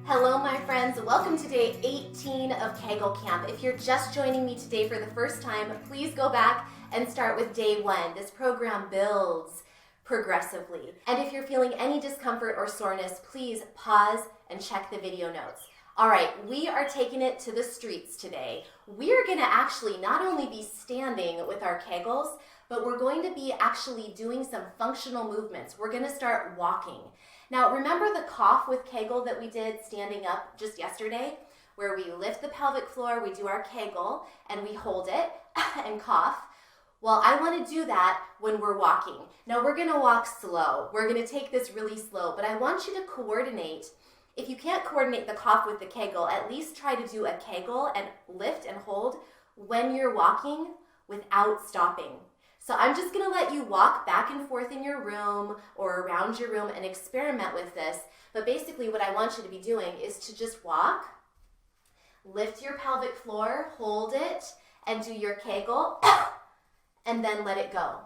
Hello my friends, welcome to day 18 of Kegel Camp. If you're just joining me today for the first time, please go back and start with day 1. This program builds progressively. And if you're feeling any discomfort or soreness, please pause and check the video notes. All right, we are taking it to the streets today. We're gonna actually not only be standing with our Kegels, but we're going to be actually doing some functional movements. We're gonna start walking. Now, remember the cough with Kegel that we did standing up just yesterday, where we lift the pelvic floor, we do our Kegel, and we hold it and cough? Well, I want to do that when we're walking. Now, we're going to walk slow. We're going to take this really slow, but I want you to coordinate. If you can't coordinate the cough with the Kegel, at least try to do a Kegel and lift and hold when you're walking without stopping. So I'm just gonna let you walk back and forth in your room or around your room and experiment with this. But basically what I want you to be doing is to just walk, lift your pelvic floor, hold it, and do your Kegel, and then let it go.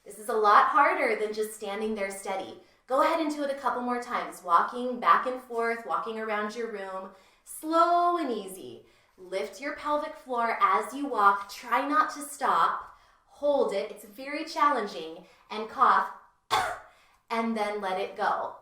This is a lot harder than just standing there steady. Go ahead and do it a couple more times, walking back and forth, walking around your room, slow and easy. Lift your pelvic floor as you walk, try not to stop. Hold it, it's very challenging, and cough, and then let it go.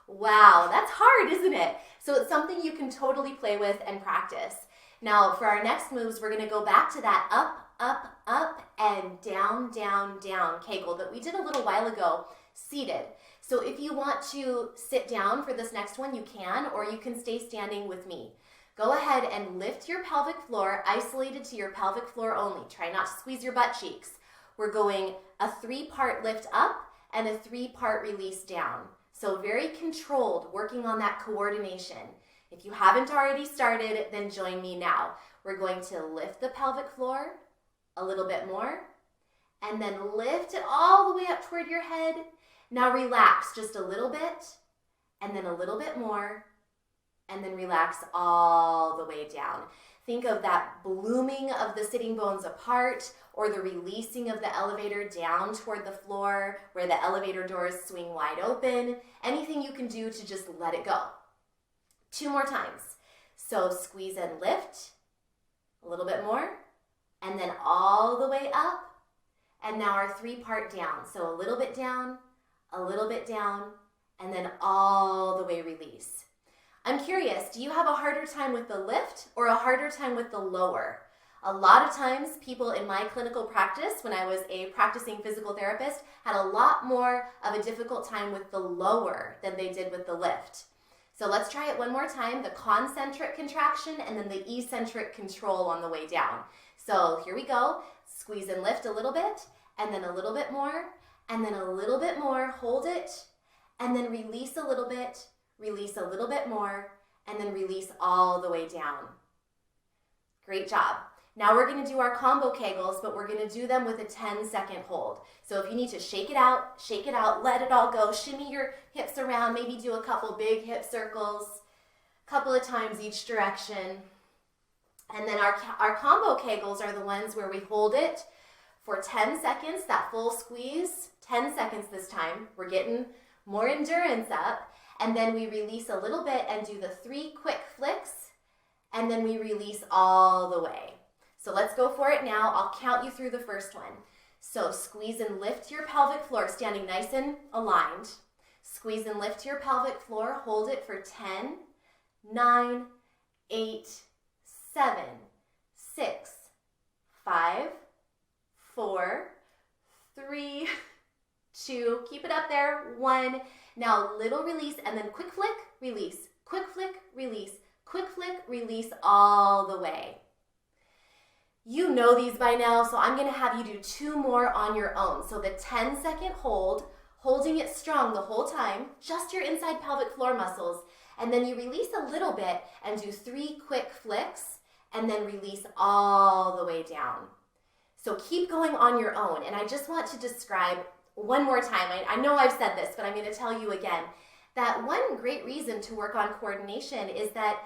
Wow, that's hard, isn't it? So it's something you can totally play with and practice. Now, for our next moves, we're gonna go back to that up, up, up, and down, down, down Kegel that we did a little while ago, seated. So if you want to sit down for this next one, you can, or you can stay standing with me. Go ahead and lift your pelvic floor, isolated to your pelvic floor only. Try not to squeeze your butt cheeks. We're going a 3-part lift up and a 3-part release down. So very controlled, working on that coordination. If you haven't already started, then join me now. We're going to lift the pelvic floor a little bit more, and then lift it all the way up toward your head. Now relax just a little bit, and then a little bit more, and then relax all the way down. Think of that blooming of the sitting bones apart, or the releasing of the elevator down toward the floor where the elevator doors swing wide open. Anything you can do to just let it go. 2 more times. So squeeze and lift, a little bit more, and then all the way up. And now our 3-part down. So a little bit down, and then all the way release. I'm curious, do you have a harder time with the lift or a harder time with the lower? A lot of times people in my clinical practice, when I was a practicing physical therapist, had a lot more of a difficult time with the lower than they did with the lift. So let's try it one more time, the concentric contraction and then the eccentric control on the way down. So here we go, squeeze and lift a little bit, and then a little bit more, and then a little bit more, hold it, and then release a little bit, release a little bit more, and then release all the way down. Great job. Now we're gonna do our combo Kegels, but we're gonna do them with a 10-second hold. So if you need to shake it out, let it all go, shimmy your hips around, maybe do a couple big hip circles, a couple of times each direction. And then our combo Kegels are the ones where we hold it for 10 seconds, that full squeeze, 10 seconds this time. We're getting more endurance up. And then we release a little bit and do the 3 quick flicks, and then we release all the way. So let's go for it now. I'll count you through the first one. So squeeze and lift your pelvic floor, standing nice and aligned. Squeeze and lift your pelvic floor, hold it for 10, 9, 8, 7, 6, 5, 4, 3, 2, keep it up there, 1. Now little release and then quick flick, release, quick flick, release, quick flick, release all the way. You know these by now, so I'm gonna have you do 2 more on your own. So the 10-second hold, holding it strong the whole time, just your inside pelvic floor muscles, and then you release a little bit and do 3 quick flicks, and then release all the way down. So keep going on your own, and I just want to describe one more time, I know I've said this, but I'm going to tell you again, that one great reason to work on coordination is that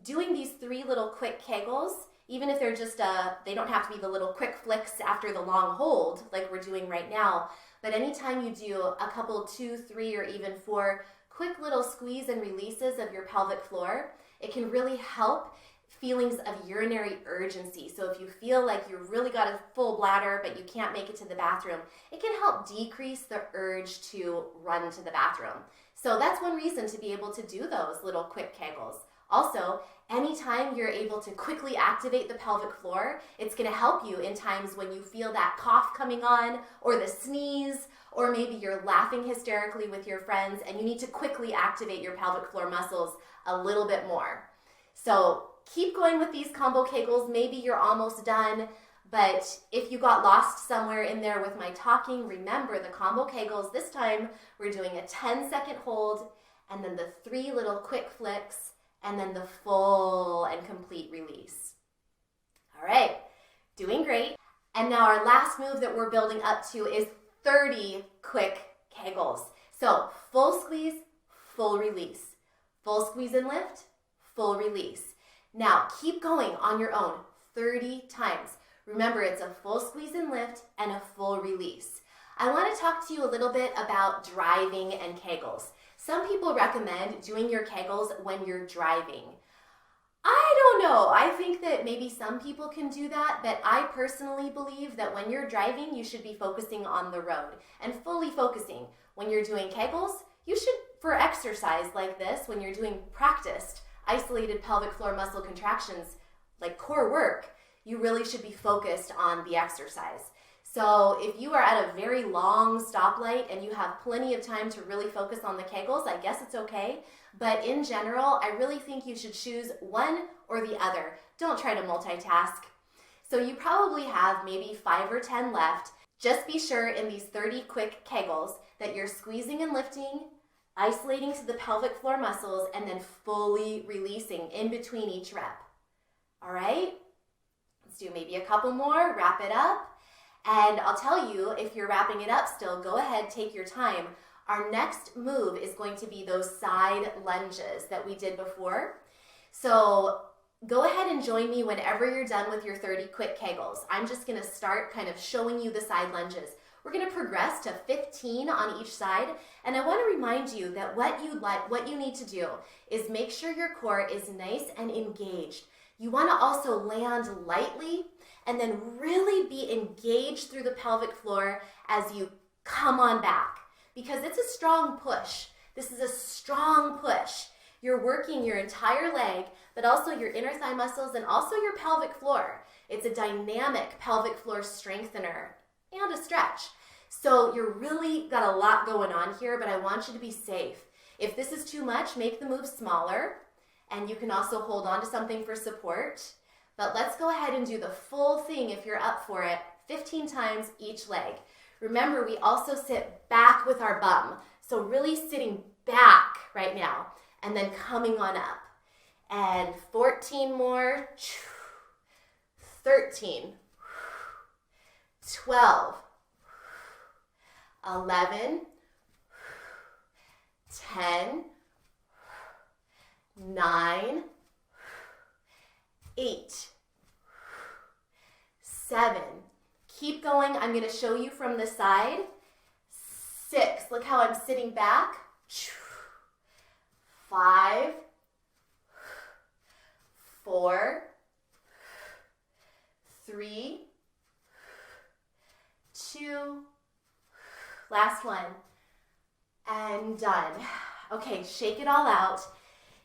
doing these 3 little quick Kegels, even if they're just, they don't have to be the little quick flicks after the long hold like we're doing right now, but anytime you do a couple, 2, 3, or even 4 quick little squeeze and releases of your pelvic floor, it can really help feelings of urinary urgency. So if you feel like you've really got a full bladder but you can't make it to the bathroom, it can help decrease the urge to run to the bathroom. So that's one reason to be able to do those little quick Kegels. Also, anytime you're able to quickly activate the pelvic floor, it's going to help you in times when you feel that cough coming on, or the sneeze, or maybe you're laughing hysterically with your friends and you need to quickly activate your pelvic floor muscles a little bit more. So keep going with these combo Kegels. Maybe you're almost done, but if you got lost somewhere in there with my talking, remember the combo Kegels. This time we're doing a 10-second hold, and then the 3 little quick flicks, and then the full and complete release. All right, doing great. And now our last move that we're building up to is 30 quick Kegels. So full squeeze, full release. Full squeeze and lift, full release. Now keep going on your own 30 times. Remember, it's a full squeeze and lift and a full release. I want to talk to you a little bit about driving and Kegels. Some people recommend doing your Kegels when you're driving. I don't know. I think that maybe some people can do that, but I personally believe that when you're driving, you should be focusing on the road and fully focusing. When you're doing Kegels, you should, for exercise like this, when you're doing practiced, isolated pelvic floor muscle contractions, like core work, you really should be focused on the exercise. So if you are at a very long stoplight and you have plenty of time to really focus on the Kegels, I guess it's okay. But in general, I really think you should choose one or the other. Don't try to multitask. So you probably have maybe 5 or 10 left. Just be sure in these 30 quick Kegels that you're squeezing and lifting, isolating to the pelvic floor muscles, and then fully releasing in between each rep. All right? Let's do maybe a couple more, wrap it up. And I'll tell you, if you're wrapping it up still, go ahead, take your time. Our next move is going to be those side lunges that we did before. So go ahead and join me whenever you're done with your 30 quick Kegels. I'm just going to start kind of showing you the side lunges. We're going to progress to 15 on each side, and I want to remind you that what you need to do is make sure your core is nice and engaged. You want to also land lightly and then really be engaged through the pelvic floor as you come on back, because it's a strong push. This is a strong push. You're working your entire leg, but also your inner thigh muscles and also your pelvic floor. It's a dynamic pelvic floor strengthener and a stretch. So you're really got a lot going on here, but I want you to be safe. If this is too much, make the move smaller, and you can also hold on to something for support. But let's go ahead and do the full thing if you're up for it, 15 times each leg. Remember, we also sit back with our bum. So really sitting back right now and then coming on up. And 14 more, 13, 12, 11, 10, 9, 8, 7. Keep going. I'm going to show you from the side. 6. Look how I'm sitting back. 5, 4, 3, 2, last one, and done. Okay, shake it all out.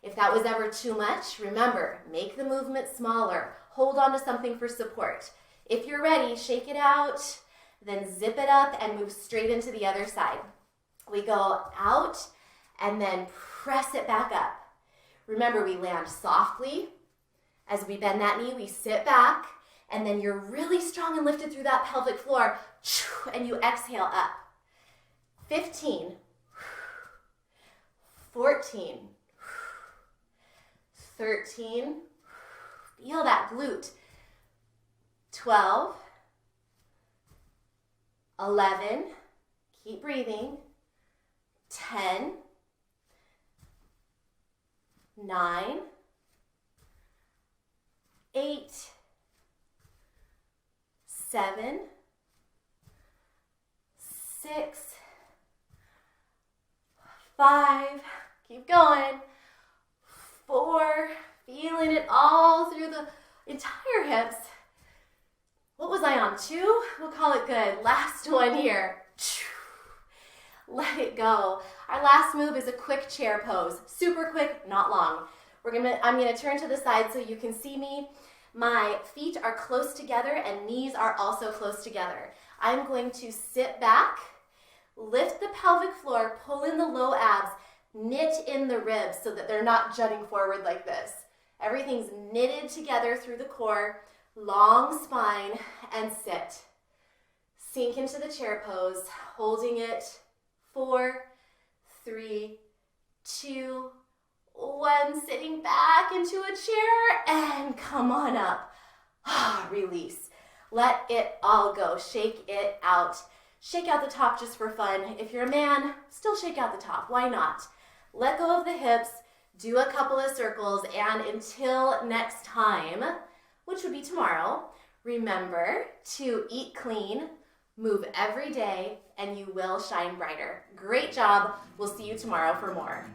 If that was ever too much, remember, make the movement smaller. Hold on to something for support. If you're ready, shake it out, then zip it up and move straight into the other side. We go out and then press it back up. Remember, we land softly. As we bend that knee, we sit back, and then you're really strong and lifted through that pelvic floor, and you exhale up. 15, 14, 13, feel that glute. 12, 11, keep breathing. 10, 9, 8, 7, 6, 5, Keep going. 4, feeling it all through the entire hips. What was I on? 2? We'll call it good. Last one here. Let it go. Our last move is a quick chair pose. Super quick, not long. I'm gonna turn to the side so you can see me. My feet are close together and knees are also close together. I'm going to sit back, lift the pelvic floor, pull in the low abs, knit in the ribs so that they're not jutting forward like this. Everything's knitted together through the core, long spine, and sit. Sink into the chair pose, holding it. 4, 3, 2, 1. Sitting back into a chair and come on up. Release. Let it all go. Shake it out. Shake out the top just for fun. If you're a man, still shake out the top. Why not? Let go of the hips. Do a couple of circles. And until next time, which would be tomorrow, remember to eat clean, move every day, and you will shine brighter. Great job. We'll see you tomorrow for more.